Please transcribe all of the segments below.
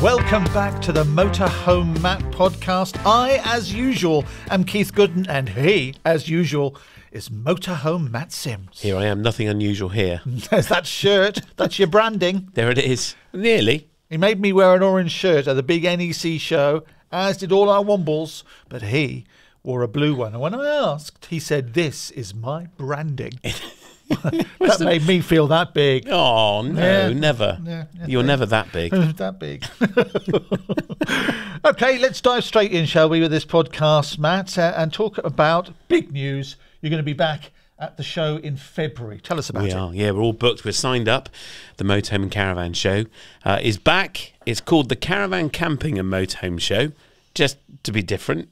Welcome back to the Motorhome Matt podcast. I, as usual, am Keith Gooden, and he, as usual, is Motorhome Matt Sims. Here I am, nothing unusual here. There's that shirt, that's your branding. There it is. Nearly. He made me wear an orange shirt at the big NEC show, as did all our Wombles, but he wore a blue one. And when I asked, he said, "This is my branding." That made me feel that big. Oh, no, Yeah. never. Yeah, You're never that big. That big. Okay, let's dive straight in, shall we, with this podcast, Matt, and talk about big news. You're going to be back at the show in February. Tell us about it. We are, yeah, we're all booked. We're signed up. The Motorhome and Caravan Show is back. It's called the Caravan Camping and Motorhome Show, just to be different.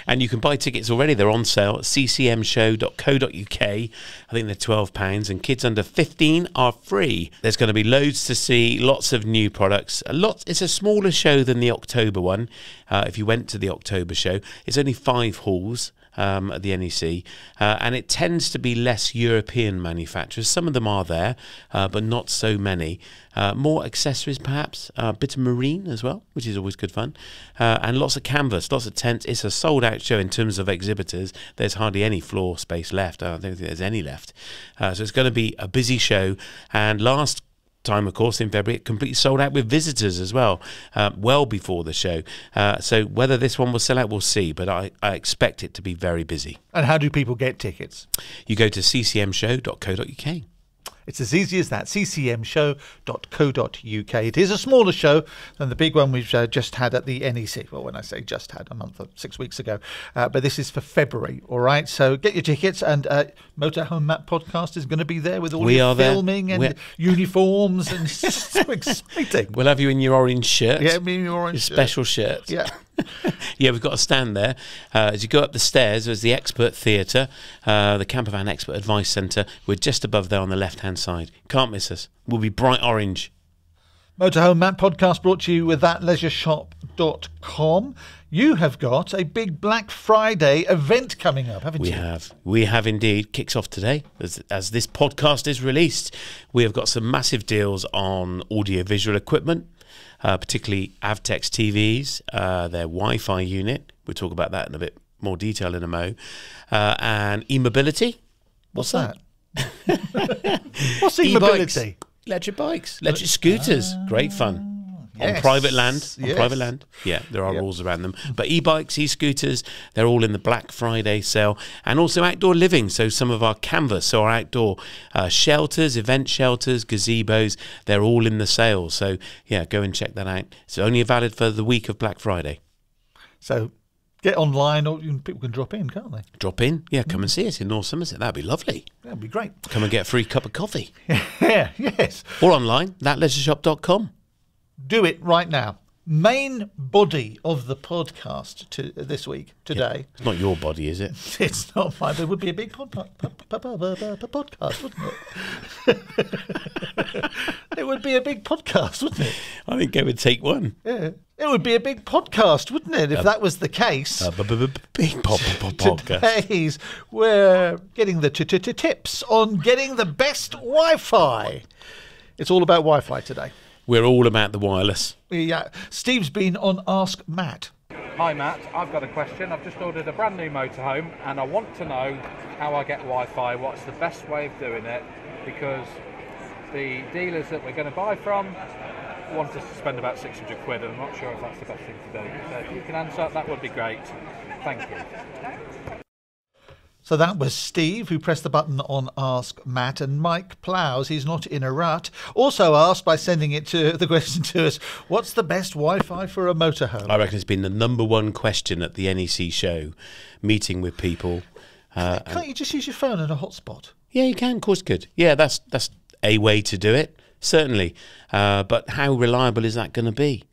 And you can buy tickets already. They're on sale at ccmshow.co.uk. I think they're £12, and kids under 15 are free. There's going to be loads to see, lots of new products. It's a smaller show than the October one. If you went to the October show, it's only 5 halls. At the NEC, and it tends to be less European manufacturers. Some of them are there, but not so many. More accessories, perhaps, a bit of marine as well, which is always good fun, and lots of canvas, lots of tents. It's a sold-out show in terms of exhibitors. There's hardly any floor space left. I don't think there's any left. So it's going to be a busy show, and last time, of course, in February, it completely sold out with visitors as well, well before the show. So whether this one will sell out, we'll see, but I expect it to be very busy. And how do people get tickets? You go to ccmshow.co.uk. It's as easy as that, ccmshow.co.uk. It is a smaller show than the big one we've just had at the NEC. Well, when I say just had, a month or 6 weeks ago. But this is for February, all right? So get your tickets, and Motorhome Matt podcast is going to be there with all your filming and uniforms, and it's just so exciting. We'll have you in your orange shirt. Yeah, me in your orange shirt. Special shirt. Yeah. Yeah, we've got a stand there. As you go up the stairs, there's the Expert Theatre, the Campervan Expert Advice Centre. We're just above there on the left-hand side. Can't miss us. We'll be bright orange. Motorhome Matt podcast brought to you with thatleisureshop.com. You have got a big Black Friday event coming up, haven't you? We have indeed. Kicks off today as this podcast is released. We have got some massive deals on audio-visual equipment. Particularly Avtex TVs, their Wi-Fi unit. We'll talk about that in a bit more detail in a mo. And e-mobility. What's that? What's e-mobility? Electric bikes, electric scooters. Great fun. Yes. On private land. Yes. Private land. Yeah, there are rules around them. But e-bikes, e-scooters, they're all in the Black Friday sale. And also outdoor living. So some of our canvas, so our outdoor shelters, event shelters, gazebos, they're all in the sale. So yeah, go and check that out. It's only valid for the week of Black Friday. So get online, or people can drop in, can't they? Drop in. Yeah, come and see us in North Somerset. That'd be lovely. That'd be great. Come and get a free cup of coffee. Yeah, yes. Or online, thatleisureshop.com. Do it right now. Main body of the podcast this week, today. Yeah. It's not your body, is it? It's not mine. It would be a big podcast, wouldn't it? It would be a big podcast, wouldn't it? I think it would take one. Yeah. It would be a big podcast, wouldn't it, if that was the case? Big podcast. Today's, we're getting the tips on getting the best Wi-Fi. It's all about Wi-Fi today. We're all about the wireless. Yeah, Steve's been on Ask Matt. Hi Matt, I've got a question. I've just ordered a brand new motorhome and I want to know how I get Wi-Fi, what's the best way of doing it, because the dealers that we're going to buy from want us to spend about 600 quid and I'm not sure if that's the best thing to do. So if you can answer, that would be great. Thank you. So that was Steve, who pressed the button on Ask Matt, and Mike Plows, he's not in a rut, also asked by sending the question to us, what's the best Wi-Fi for a motorhome? I reckon it's been the #1 question at the NEC show, meeting with people. Can't you just use your phone and a hotspot? Yeah, you can, of course, good. Yeah, that's a way to do it, certainly. But how reliable is that going to be?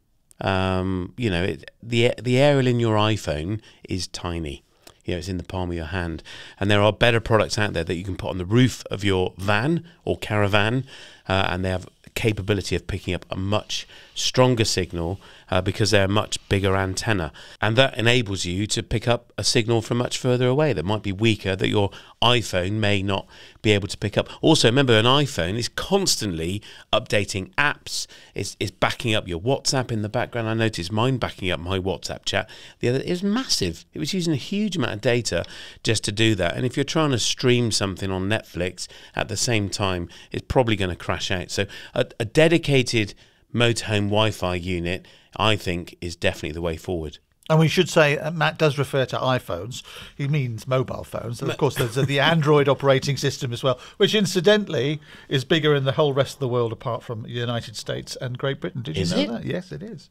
You know, the aerial in your iPhone is tiny. You know, it's in the palm of your hand. And there are better products out there that you can put on the roof of your van or caravan, and they have the capability of picking up a much stronger signal because they're a much bigger antenna, and that enables you to pick up a signal from much further away that might be weaker, that your iPhone may not be able to pick up. Also, remember, an iPhone is constantly updating apps. It's backing up your WhatsApp in the background. I noticed mine backing up my WhatsApp chat. The other, it was massive. It was using a huge amount of data just to do that. And if you're trying to stream something on Netflix at the same time, it's probably going to crash out. So a dedicated Motorhome Wi-Fi unit, I think, is definitely the way forward. And we should say Matt does refer to iPhones. He means mobile phones. And of course, there's the Android operating system as well, which incidentally is bigger in the whole rest of the world apart from the United States and Great Britain. Did you know that? Yes, it is.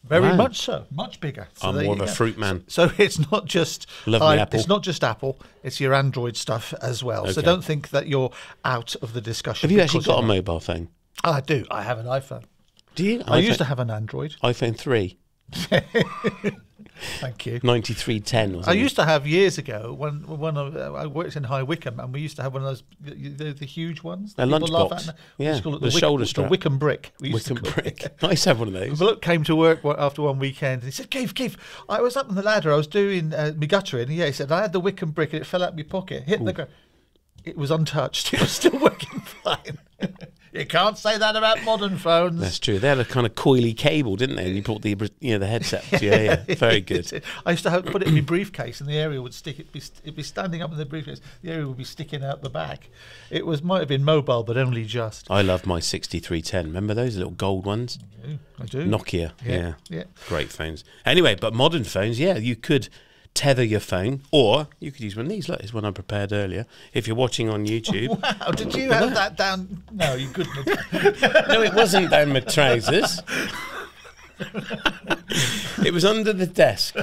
Very much so. Much bigger. So I'm more of a fruit man. So it's not just Apple. It's not just Apple. It's your Android stuff as well. Okay. So don't think that you're out of the discussion. Have you actually got a mobile phone? I do. I have an iPhone. Do you? I used to have an Android. iPhone 3. Thank you. 9310 or something. I used to have years ago when I worked in High Wycombe, and we used to have one of those the huge ones. A lunchbox. Yeah, the shoulder strap. The Wycombe brick. Wycombe brick. I used to have one of those. Look came to work after one weekend, and he said, Keith, I was up on the ladder, I was doing my guttering, and he said, I had the Wycombe brick and it fell out of my pocket, hit the ground. It was untouched. It was still working fine. You can't say that about modern phones. That's true. They had a kind of coily cable, didn't they? And you brought the headset. Yeah, very good. I used to put it in my briefcase, and the aerial would stick. It'd be standing up in the briefcase. The aerial would be sticking out the back. It might have been mobile, but only just. I love my 6310. Remember those little gold ones? I do. Nokia. Yeah. Great phones. Anyway, but modern phones, you could tether your phone, or you could use one of these. Look, it's one I prepared earlier. If you're watching on YouTube. Wow, did you have that down? No, you couldn't. No, it wasn't down my trousers. It was under the desk.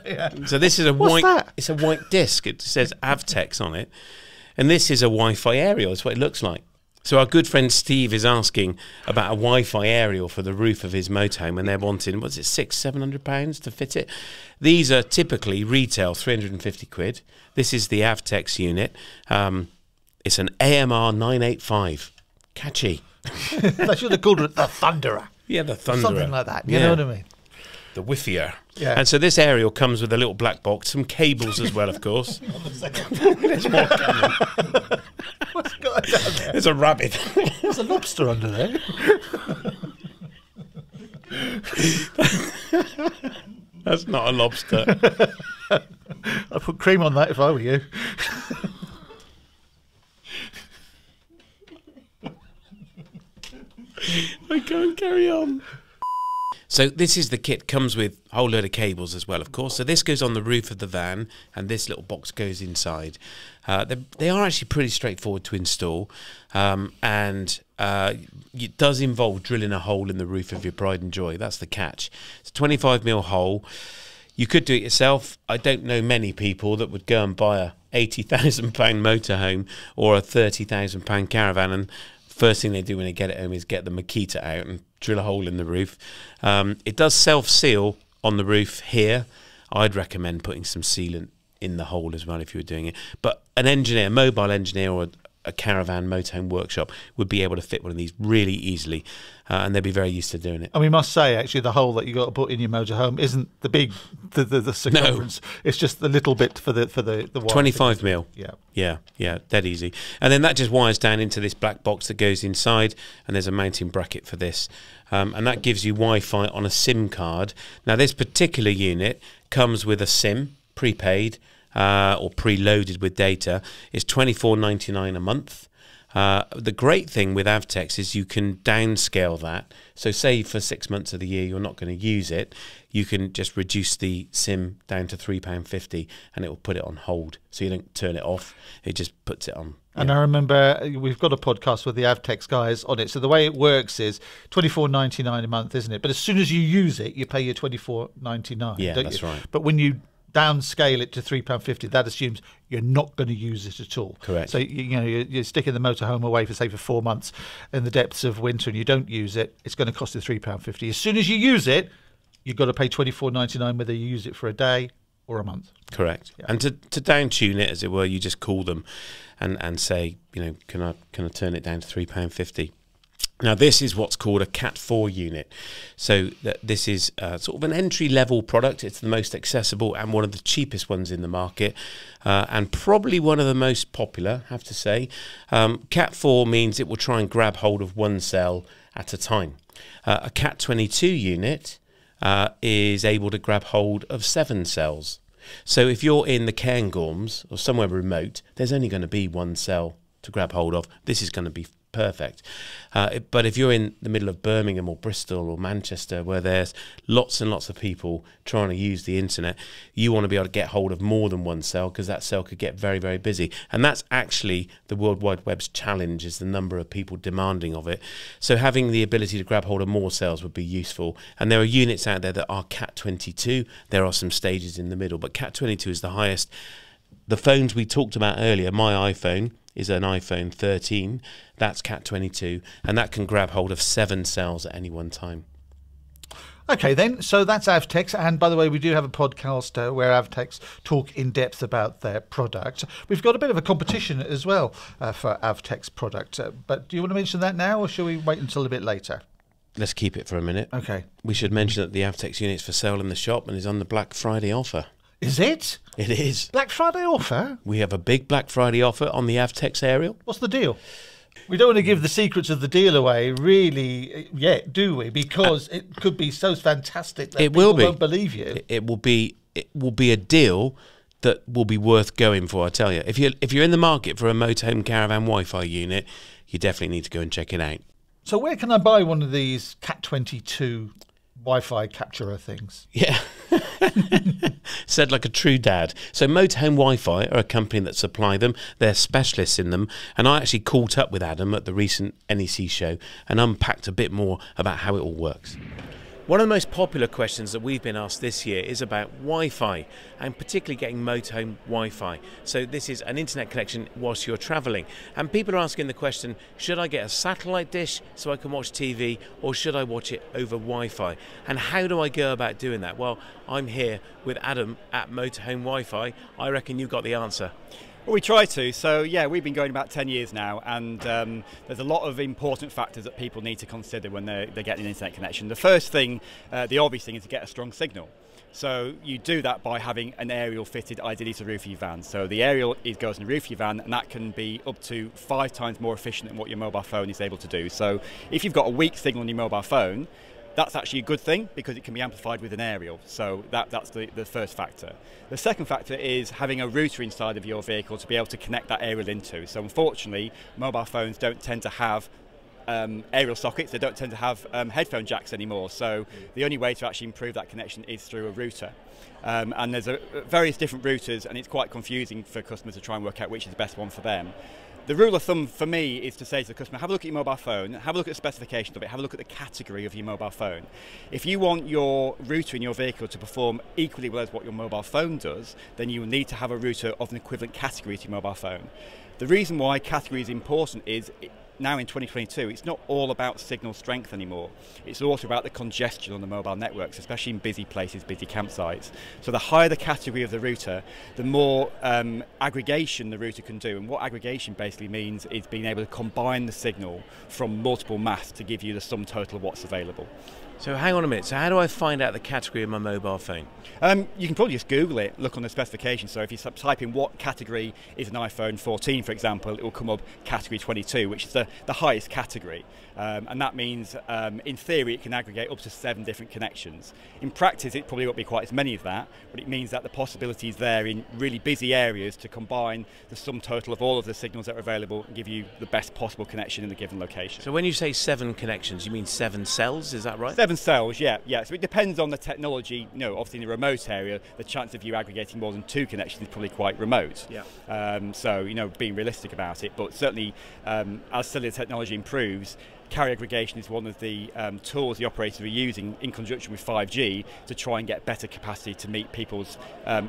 Yeah. So this is a What's white. that? It's a white disc. It says Avtex on it, and this is a Wi-Fi aerial. That's what it looks like. So our good friend Steve is asking about a Wi-Fi aerial for the roof of his motorhome, and they're wanting, what's it, £600-700 to fit it? These are typically retail £350. This is the Avtex unit. It's an AMR 985. Catchy. They should have called it the Thunderer. Yeah, the Thunderer. Something like that. You know what I mean? The Wi-Fi. Yeah. And so this aerial comes with a little black box, some cables as well, of course. There's more coming. What's going down there? There's a rabbit. There's a lobster under there. That's not a lobster. I'd put cream on that if I were you. I can't carry on. So this is the kit, comes with a whole load of cables as well, of course. So this goes on the roof of the van, and this little box goes inside. They are actually pretty straightforward to install, and it does involve drilling a hole in the roof of your pride and joy. That's the catch. It's a 25mm hole. You could do it yourself. I don't know many people that would go and buy a £80,000 motorhome or a £30,000 caravan, and first thing they do when they get it home is get the Makita out and drill a hole in the roof. It does self-seal on the roof here. I'd recommend putting some sealant in the hole as well if you were doing it. But an engineer, mobile engineer, or a caravan motorhome workshop would be able to fit one of these really easily, and they'd be very used to doing it. And we must say, actually, the hole that you got to put in your motorhome isn't the big, the circumference. No. It's just the little bit for the 25mm. Yeah, dead easy. And then that just wires down into this black box that goes inside, and there's a mounting bracket for this, and that gives you Wi-Fi on a SIM card. Now, this particular unit comes with a SIM prepaid. Or preloaded with data. Is $24.99 a month. The great thing with Avtex is you can downscale that. So say for 6 months of the year you're not going to use it, you can just reduce the SIM down to £3.50 and it will put it on hold. So you don't turn it off, it just puts it on. And I remember we've got a podcast with the Avtex guys on it. So the way it works is $24.99 a month, isn't it? But as soon as you use it, you pay your $24.99. Yeah, don't that's you? right. But when you downscale it to £3.50, that assumes you're not going to use it at all. Correct. So you're sticking the motorhome away for 4 months in the depths of winter, and you don't use it. It's going to cost you £3.50. As soon as you use it, you've got to pay $24.99 whether you use it for a day or a month. Correct. Yeah. And to down tune it, as it were, you just call them and say, can I turn it down to £3.50. Now, this is what's called a Cat 4 unit. So this is sort of an entry-level product. It's the most accessible and one of the cheapest ones in the market, and probably one of the most popular, I have to say. Cat 4 means it will try and grab hold of one cell at a time. A Cat 22 unit is able to grab hold of 7 cells. So if you're in the Cairngorms or somewhere remote, there's only going to be one cell to grab hold of. This is going to be perfect. But if you're in the middle of Birmingham or Bristol or Manchester, where there's lots and lots of people trying to use the internet, you want to be able to get hold of more than one cell, because that cell could get very, very busy. And that's actually the World Wide Web's challenge, is the number of people demanding of it. So having the ability to grab hold of more cells would be useful. And there are units out there that are Cat 22. There are some stages in the middle, but Cat 22 is the highest. The phones we talked about earlier, my iPhone is an iPhone 13, that's Cat 22, and that can grab hold of 7 cells at any one time. Okay then, so that's Avtex, and by the way, we do have a podcast where Avtex talk in depth about their product. We've got a bit of a competition as well for Avtex product, but do you want to mention that now, or shall we wait until a bit later? Let's keep it for a minute. Okay. We should mention that the Avtex unit's for sale in the shop and is on the Black Friday offer. Is it? It is. Black Friday offer? We have a big Black Friday offer on the Avtex Aerial. What's the deal? We don't want to give the secrets of the deal away, really, yet, do we? Because it could be so fantastic that people won't believe you. It will be a deal that will be worth going for, I tell you. If you're in the market for a Motorhome Caravan Wi-Fi unit, you definitely need to go and check it out. So where can I buy one of these Cat 22 Wi-Fi capturer things? Yeah. Said like a true dad. So Motorhome Wi-Fi are a company that supply them. They're specialists in them. And I actually caught up with Adam at the recent NEC show and unpacked a bit more about how it all works. One of the most popular questions that we've been asked this year is about Wi-Fi, and particularly getting Motorhome Wi-Fi. So this is an internet connection whilst you're travelling. And people are asking the question, should I get a satellite dish so I can watch TV, or should I watch it over Wi-Fi? And how do I go about doing that? Well, I'm here with Adam at Motorhome Wi-Fi. I reckon you've got the answer. Well, we try to. So, yeah, we've been going about 10 years now, and there's a lot of important factors that people need to consider when they're getting an internet connection. The first thing, the obvious thing, is to get a strong signal. So you do that by having an aerial fitted ideally to the roof of your van. So the aerial goes on the roof of your van, and that can be up to 5 times more efficient than what your mobile phone is able to do. So if you've got a weak signal on your mobile phone, that's actually a good thing, because it can be amplified with an aerial. So that's the first factor. The second factor is having a router inside of your vehicle to be able to connect that aerial into. So unfortunately, mobile phones don't tend to have aerial sockets. They don't tend to have headphone jacks anymore. So the only way to actually improve that connection is through a router. And there's various different routers, and it's quite confusing for customers to try and work out which is the best one for them. The rule of thumb for me is to say to the customer, have a look at your mobile phone, have a look at the specifications of it, have a look at the category of your mobile phone. If you want your router in your vehicle to perform equally well as what your mobile phone does, then you will need to have a router of an equivalent category to your mobile phone. The reason why category is important is now in 2022, it's not all about signal strength anymore. It's also about the congestion on the mobile networks, especially in busy places, busy campsites. So the higher the category of the router, the more aggregation the router can do. And what aggregation basically means is being able to combine the signal from multiple masts to give you the sum total of what's available. So hang on a minute. So how do I find out the category of my mobile phone? You can probably just Google it, look on the specifications. So if you type in what category is an iPhone 14, for example, it will come up category 22, which is the highest category. And that means, in theory, it can aggregate up to 7 different connections. In practice, it probably won't be quite as many as that, but it means that the possibility is there in really busy areas to combine the sum total of all of the signals that are available and give you the best possible connection in the given location. So when you say 7 connections, you mean 7 cells, is that right? 7 cells, yeah. So it depends on the technology. Obviously in a remote area, the chance of you aggregating more than 2 connections is probably quite remote. Yeah. So, being realistic about it, but certainly as cellular technology improves, carrier aggregation is one of the tools the operators are using in conjunction with 5G to try and get better capacity to meet people's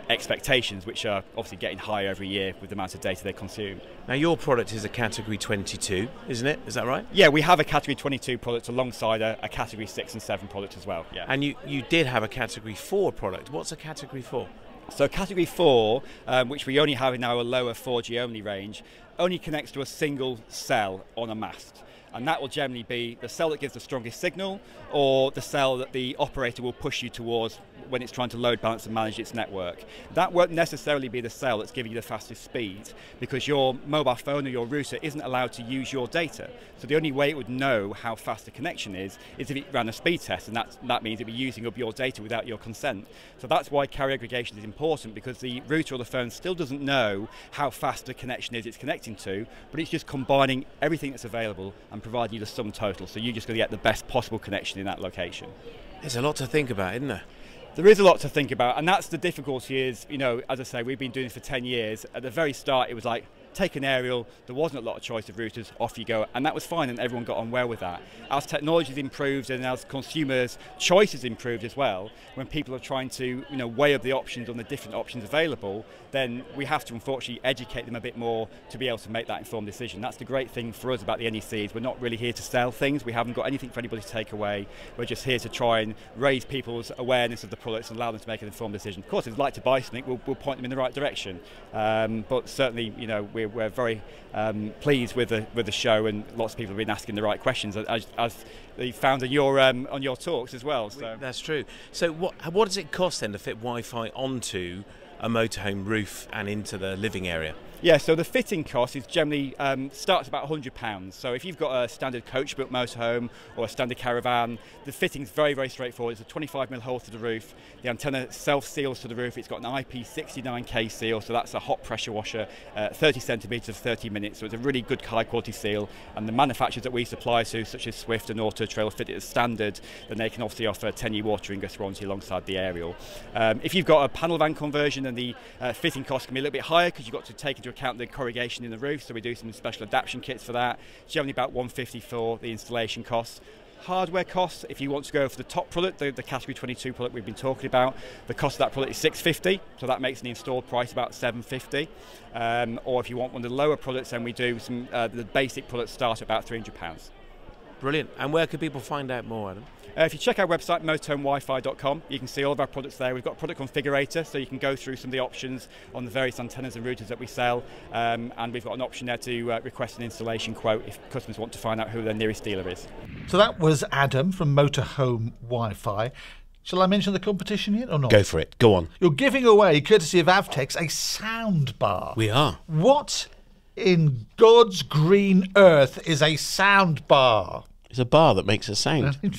expectations, which are obviously getting higher every year with the amount of data they consume. Now your product is a category 22, isn't it? Is that right? Yeah, we have a category 22 product alongside a category 6 and 7 product as well. Yeah. And you did have a category 4 product. What's a category 4? So category 4, which we only have in our lower 4G only range, only connects to a single cell on a mast. And that will generally be the cell that gives the strongest signal, or the cell that the operator will push you towards when it's trying to load balance and manage its network. That won't necessarily be the cell that's giving you the fastest speed, because your mobile phone or your router isn't allowed to use your data. So the only way it would know how fast the connection is if it ran a speed test, and that means it'd be using up your data without your consent. So that's why carrier aggregation is important, because the router or the phone still doesn't know how fast the connection is it's connecting to, but it's just combining everything that's available and providing you the sum total. So you're just going to get the best possible connection in that location. There's a lot to think about, isn't there? There is a lot to think about, and that's the difficulty is, you know, as I say, we've been doing this for 10 years. At the very start, it was like, take an aerial, there wasn't a lot of choice of routers, off you go, and that was fine, and everyone got on well with that. As technology's improved and as consumers' choices improved as well, when people are trying to, you know, weigh up the options on the different options available, then we have to unfortunately educate them a bit more to be able to make that informed decision. That's the great thing for us about the NEC, is we're not really here to sell things. We haven't got anything for anybody to take away. We're just here to try and raise people's awareness of the products and allow them to make an informed decision. Of course, if they'd like to buy something, we'll point them in the right direction. But certainly, you know, we're very pleased with the show, and lots of people have been asking the right questions, as they found on your talks as well. So that's true. So what does it cost then to fit Wi-Fi onto a motorhome roof and into the living area? Yeah, so the fitting cost is generally starts about £100. So if you've got a standard coach-built motorhome or a standard caravan, the fitting's very, very straightforward. It's a 25mm hole to the roof. The antenna self-seals to the roof. It's got an IP69K seal, so that's a hot pressure washer, 30 centimetres, 30 minutes. So it's a really good high-quality seal. And the manufacturers that we supply to, such as Swift and Auto Trail, fit it as standard. Then they can obviously offer a 10-year water ingress warranty alongside the aerial. If you've got a panel van conversion, then the fitting cost can be a little bit higher, because you've got to take into account the corrugation in the roof, so we do some special adaptation kits for that. It's generally about £150 for the installation costs. Hardware costs, if you want to go for the top product, the category 22 product we've been talking about, the cost of that product is £650, so that makes the installed price about £750. Or if you want one of the lower products, then we do some the basic products start at about £300. Brilliant. And where can people find out more, Adam? If you check our website, motorhomewifi.com, you can see all of our products there. We've got a product configurator, so you can go through some of the options on the various antennas and routers that we sell. And we've got an option there to request an installation quote if customers want to find out who their nearest dealer is. So that was Adam from Motorhome WiFi. Shall I mention the competition yet or not? Go for it. Go on. You're giving away, courtesy of Avtex, a sound bar. We are. What in God's green earth is a sound bar? It's a bar that makes a sound. You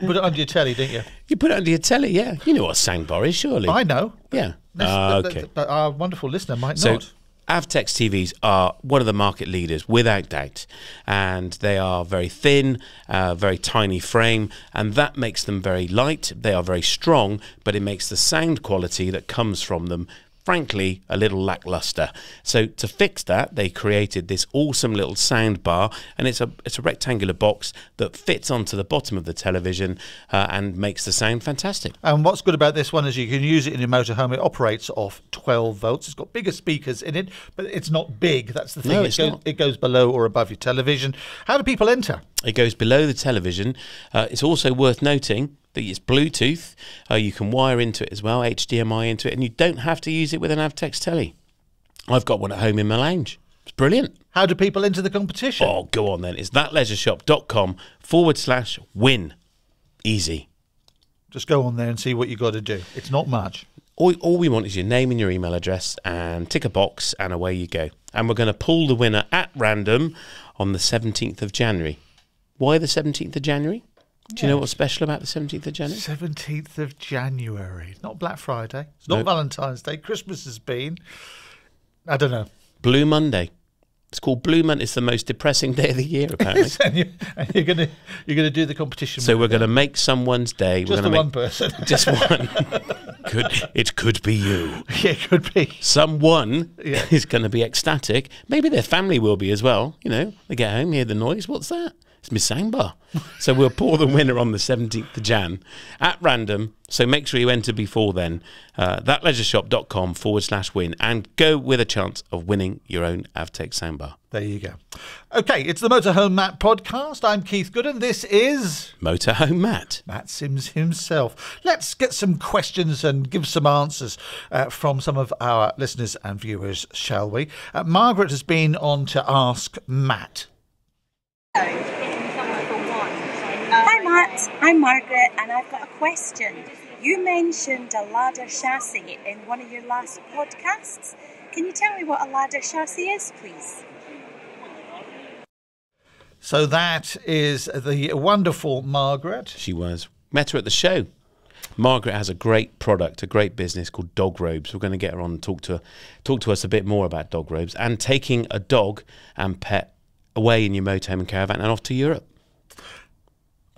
put it under your telly, didn't you? You put it under your telly, yeah. You know what a sound bar is, surely. I know. Yeah. Okay. But our wonderful listener might not. Avtex TVs are one of the market leaders, without doubt. And they are very thin, very tiny frame, and that makes them very light. They are very strong, but it makes the sound quality that comes from them, frankly, a little lackluster. So to fix that, they created this awesome little sound bar, and it's a rectangular box that fits onto the bottom of the television and makes the sound fantastic. And what's good about this one is you can use it in your motorhome. It operates off 12 volts. It's got bigger speakers in it, but it's not big. That's the thing. No, it goes below or above your television. How do people enter? It goes below the television. It's also worth noting that it's Bluetooth. You can wire into it as well, HDMI into it, and you don't have to use it with an Avtex telly. I've got one at home in my lounge. It's brilliant. How do people enter the competition? Oh, go on then. It's thatleisureshop.com/win. Easy. Just go on there and see what you got to do. It's not much. All we want is your name and your email address, and tick a box, and away you go. And we're going to pull the winner at random on the 17th of January. Why the 17th of January? Do you know what's special about the 17th of January? 17th of January. It's not Black Friday. It's not Valentine's Day. Christmas has been. I don't know. Blue Monday. It's called Blue Monday. It's the most depressing day of the year, apparently. and you're gonna do the competition. So we're going to make someone's day. Just we're one person. Just one. It could be you. Yeah, it could be. Someone is going to be ecstatic. Maybe their family will be as well. You know, they get home, hear the noise. What's that? it's my soundbar. So we'll pour the winner on the 17th of Jan at random. So make sure you enter before then. thatleisureshop.com/win and go with a chance of winning your own Avtex soundbar. There you go. Okay, it's the Motorhome Matt podcast. I'm Keith Gooden. This is Motorhome Matt. Matt Sims himself. Let's get some questions and give some answers from some of our listeners and viewers, shall we? Margaret has been on to ask Matt. Hi Matt, I'm Margaret and I've got a question. You mentioned a ladder chassis in one of your last podcasts. Can you tell me what a ladder chassis is, please? So that is the wonderful Margaret. She was. Met her at the show. Margaret has a great product, a great business called Dog Robes. We're going to get her on and talk to us a bit more about dog robes and taking a dog and pet away in your motorhome and caravan and off to Europe.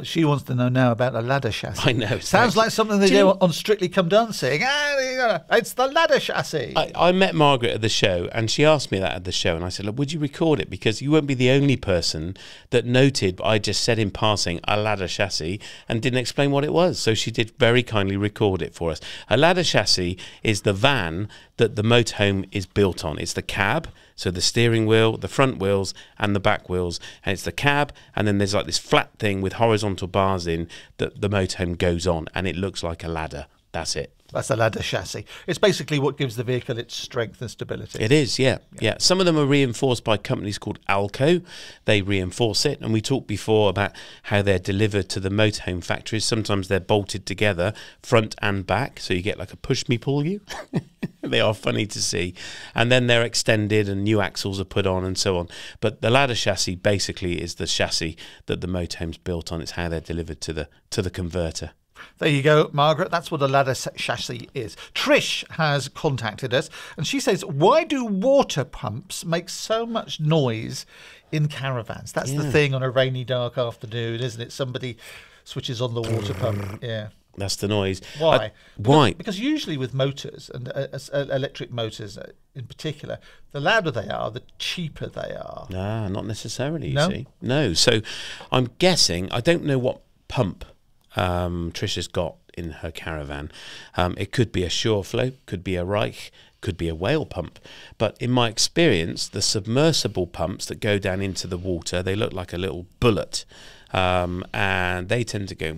She wants to know now about a ladder chassis. I know. Sounds like something they do on Strictly Come Dancing. It's the ladder chassis. I met Margaret at the show and she asked me that at the show and I said, look, would you record it? Because you won't be the only person that noted I just said in passing a ladder chassis and didn't explain what it was. So she did very kindly record it for us. A ladder chassis is the van that the motorhome is built on. It's the cab. So the steering wheel, the front wheels and the back wheels. And it's the cab and then there's like this flat thing with horizontal bars in that the motorhome goes on and it looks like a ladder. That's it. That's a ladder chassis. It's basically what gives the vehicle its strength and stability. It is, yeah. Some of them are reinforced by companies called Alco. They reinforce it. And we talked before about how they're delivered to the motorhome factories. Sometimes they're bolted together, front and back. So you get like a push me, pull you. They are funny to see. And then they're extended and new axles are put on and so on. But the ladder chassis basically is the chassis that the motorhome's built on. It's how they're delivered to the converter. There you go, Margaret. That's what a ladder chassis is. Trish has contacted us and she says, why do water pumps make so much noise in caravans? That's the thing on a rainy, dark afternoon, isn't it? Somebody switches on the water pump. Yeah. That's the noise. Why? Why? Because usually with motors and electric motors in particular, the louder they are, the cheaper they are. Ah, not necessarily, you see. No. So I'm guessing, I don't know what pump Trisha's got in her caravan. It could be a Sureflow, could be a Reich, could be a whale pump. But in my experience, the submersible pumps that go down into the water, they look like a little bullet. And they tend to go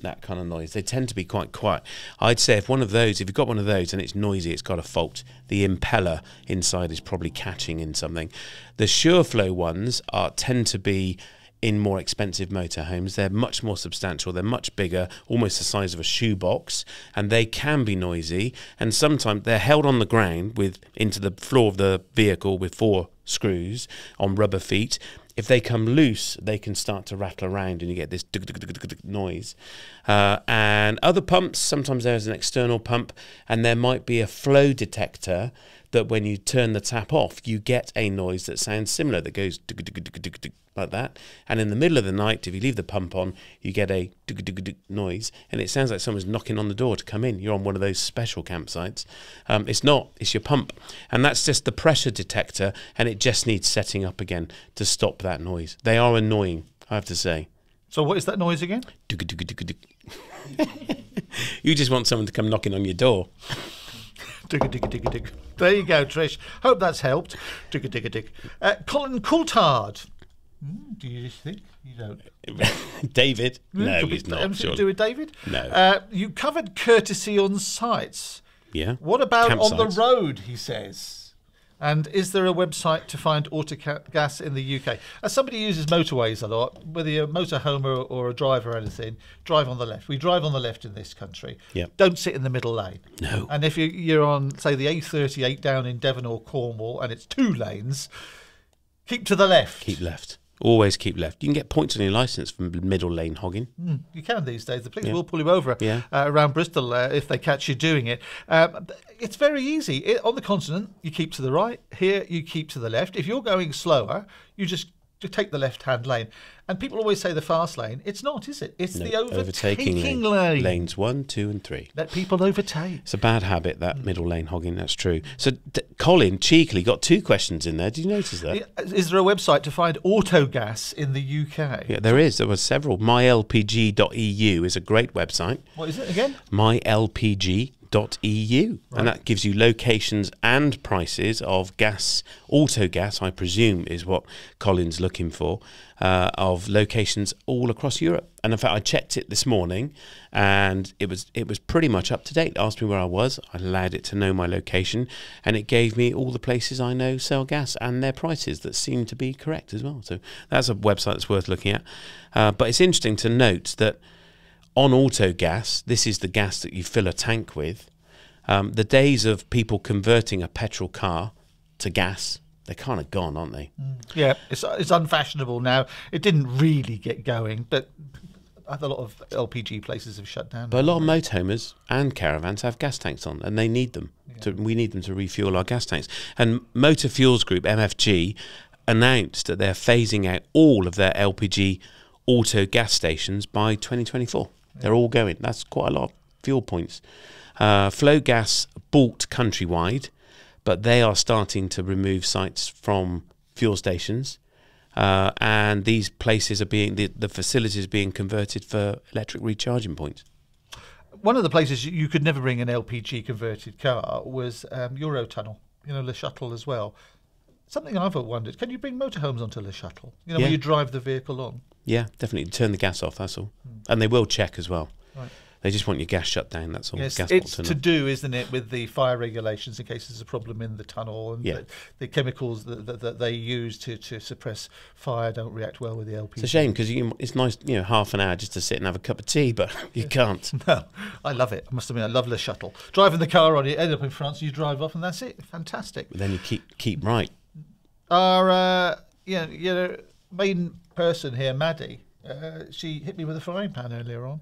that kind of noise. They tend to be quite quiet. I'd say if you've got one of those and it's noisy, it's got a fault. The impeller inside is probably catching in something. The Sureflow ones tend to be in more expensive motorhomes. They're much more substantial, they're much bigger, almost the size of a shoebox, and they can be noisy, and sometimes they're held on the ground into the floor of the vehicle with 4 screws on rubber feet. If they come loose, they can start to rattle around and you get this noise. And other pumps, sometimes there's an external pump and there might be a flow detector that when you turn the tap off, you get a noise that sounds similar, that goes like that. And in the middle of the night, if you leave the pump on, you get a noise, and it sounds like someone's knocking on the door to come in. You're on one of those special campsites. It's not, it's your pump. And that's just the pressure detector, and it just needs setting up again to stop that noise. They are annoying, I have to say. So what is that noise again? You just want someone to come knocking on your door. There you go, Trish. Hope that's helped. Colin Coulthard. Do you think? You don't. David? No, he's not. Anything to do with David? No. You covered courtesy on sites. Yeah. What about Campsites. on the road, he says? And is there a website to find autogas in the UK? As somebody who uses motorways a lot, whether you're a motorhomer or a driver or anything, drive on the left. We drive on the left in this country. Yep. Don't sit in the middle lane. No. And if you're on, say, the A38 down in Devon or Cornwall and it's 2 lanes, keep to the left. Keep left. Always keep left. You can get points on your licence from middle lane hogging. You can these days. The police will pull you over around Bristol if they catch you doing it. It's very easy. On the continent, you keep to the right. Here, you keep to the left. If you're going slower, you just to take the left-hand lane. And people always say the fast lane. It's not, is it? It's the overtaking lane. Lanes 1, 2 and 3. Let people overtake. It's a bad habit, that middle lane hogging, that's true. So Colin cheekily got 2 questions in there. Did you notice that? Is there a website to find autogas in the UK? Yeah, there is. There were several. mylpg.eu is a great website. What is it again? mylpg.eu. And that gives you locations and prices of gas, autogas, I presume is what Colin's looking for, of locations all across Europe. And in fact, I checked it this morning, and it was pretty much up to date. It asked me where I was, I allowed it to know my location, and it gave me all the places I know sell gas and their prices that seem to be correct as well. So that's a website that's worth looking at. But it's interesting to note that on autogas, this is the gas that you fill a tank with. The days of people converting a petrol car to gas, they're kind of gone, aren't they? Yeah, it's unfashionable now. It didn't really get going, but a lot of LPG places have shut down. But a lot of motorhomers and caravans have gas tanks on, and they need them. Yeah. We need them to refuel our gas tanks. And Motor Fuels Group, MFG, announced that they're phasing out all of their LPG auto gas stations by 2024. They're all going. That's quite a lot of fuel points. Flow Gas bought Countrywide, but they are starting to remove sites from fuel stations. And these places are being, the facilities are being converted for electric recharging points. One of the places you could never bring an LPG converted car was Eurotunnel, Le Shuttle as well. Something I've wondered, can you bring motorhomes onto Le Shuttle? Yeah. When you drive the vehicle on? Yeah, definitely. Turn the gas off, that's all. And they will check as well. Right. They just want your gas shut down, that's all. Yes, gas it's to to do, isn't it, with the fire regulations in case there's a problem in the tunnel, and the chemicals that they use to suppress fire don't react well with the LPG. It's a shame because it's nice, half an hour just to sit and have a cup of tea, but you can't. No, I love it. I must admit, I love Le Shuttle. Driving the car on, you end up in France, you drive off, and that's it. Fantastic. But then you keep right. Our main person here, Maddie, she hit me with a frying pan earlier on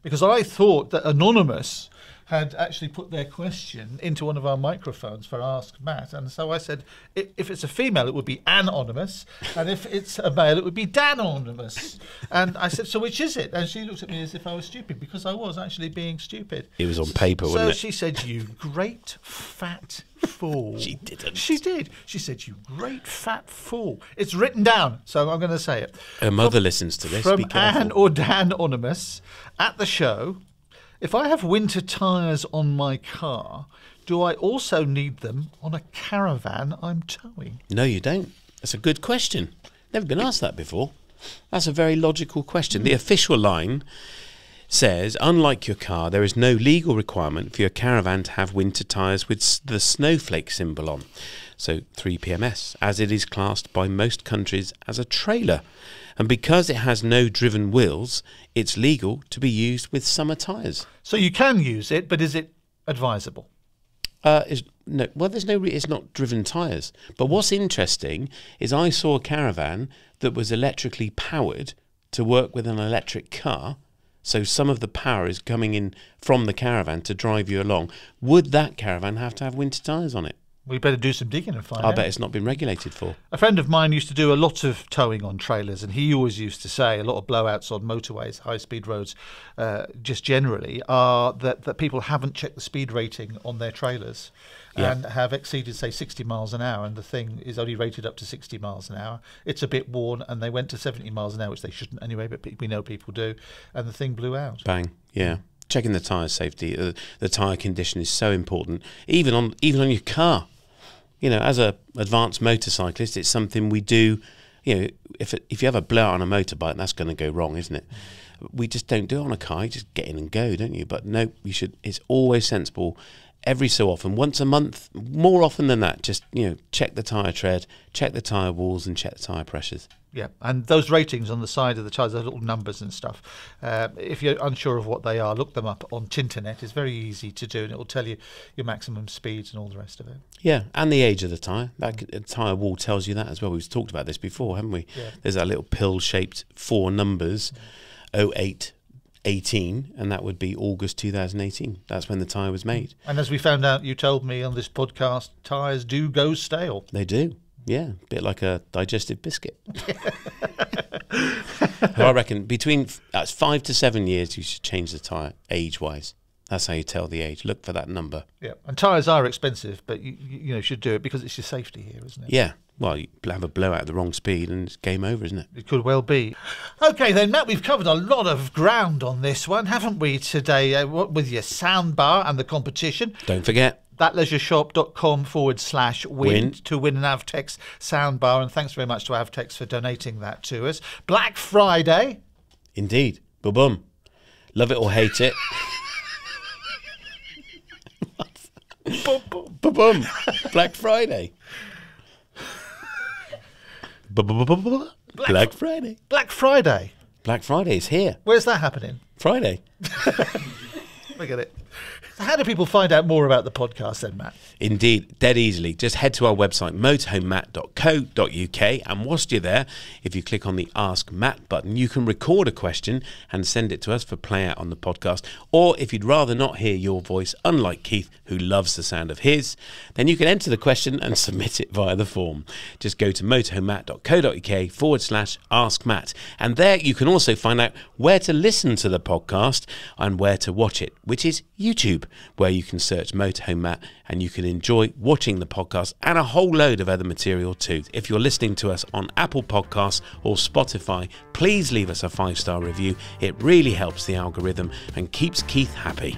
because I thought that Anonymous had actually put their question into one of our microphones for Ask Matt, and so I said if it's a female it would be Anonymous, and if it's a male it would be Danonymous. And I said, so which is it? And she looked at me as if I was stupid, because I was actually being stupid. It was on paper, wasn't it? So she said, you great fat fool. She didn't. She did. She said, you great fat fool. It's written down, so I'm going to say it. Her mother listens to this. From Be careful. Anne or Danonymous at the show. If I have winter tyres on my car, do I also need them on a caravan I'm towing? No, you don't. That's a good question. Never been asked that before. That's a very logical question. The official line says, unlike your car, there is no legal requirement for your caravan to have winter tyres with the snowflake symbol on, so 3PMS, as it is classed by most countries as a trailer. And because it has no driven wheels, it's legal to be used with summer tyres. So you can use it, but is it advisable? It's not driven tyres. But what's interesting is I saw a caravan that was electrically powered to work with an electric car. So some of the power is coming in from the caravan to drive you along. Would that caravan have to have winter tyres on it? We better do some digging and find out. I bet it's not been regulated for. A friend of mine used to do a lot of towing on trailers, and he always used to say a lot of blowouts on motorways, high-speed roads, just generally, are that people haven't checked the speed rating on their trailers and have exceeded, say, 60 miles an hour, and the thing is only rated up to 60 miles an hour. It's a bit worn, and they went to 70 miles an hour, which they shouldn't anyway, but we know people do, and the thing blew out. Bang, yeah. Checking the tyre safety, the tyre condition is so important, even on your car. As a advanced motorcyclist, it's something we do. If you have a blowout on a motorbike, that's going to go wrong, isn't it? We just don't do it on a car. You just get in and go, don't you? But no, you should. It's always sensible. Every so often, once a month, more often than that, just check the tyre tread, check the tyre walls, and check the tyre pressures. Yeah, and those ratings on the side of the tyres, those little numbers and stuff, if you're unsure of what they are, look them up on Tinternet. It's very easy to do, and it will tell you your maximum speeds and all the rest of it. Yeah, and the age of the tyre. That tyre wall tells you that as well. We've talked about this before, haven't we? Yeah. There's that little pill-shaped 4 numbers, 0818, and that would be August 2018. That's when the tyre was made. And as we found out, you told me on this podcast, tyres do go stale. They do. Yeah, a bit like a digestive biscuit. I reckon between 5 to 7 years, you should change the tyre age-wise. That's how you tell the age. Look for that number. Yeah, and tyres are expensive, but you should do it because it's your safety here, isn't it? Yeah. Well, you have a blowout at the wrong speed and it's game over, isn't it? It could well be. Okay, then, Matt, we've covered a lot of ground on this one, haven't we, today, with your soundbar and the competition. Don't forget. thatleisureShop.com/win to win an Avtex soundbar. And thanks very much to Avtex for donating that to us. Black Friday. Indeed. Boom. Love it or hate it. Boom. Black Friday. Black Friday. Black Friday. Black Friday is here. Where's that happening? Friday. Look at it. How do people find out more about the podcast then, Matt? Indeed, dead easily. Just head to our website, motorhomematt.co.uk, and whilst you're there, if you click on the Ask Matt button, you can record a question and send it to us for play out on the podcast. Or if you'd rather not hear your voice, unlike Keith, who loves the sound of his, then you can enter the question and submit it via the form. Just go to motorhomematt.co.uk/Ask Matt, and there you can also find out where to listen to the podcast and where to watch it, which is YouTube, where you can search Motorhome Matt and you can enjoy watching the podcast and a whole load of other material too. If you're listening to us on Apple Podcasts or Spotify, please leave us a 5-star review. It really helps the algorithm and keeps Keith happy.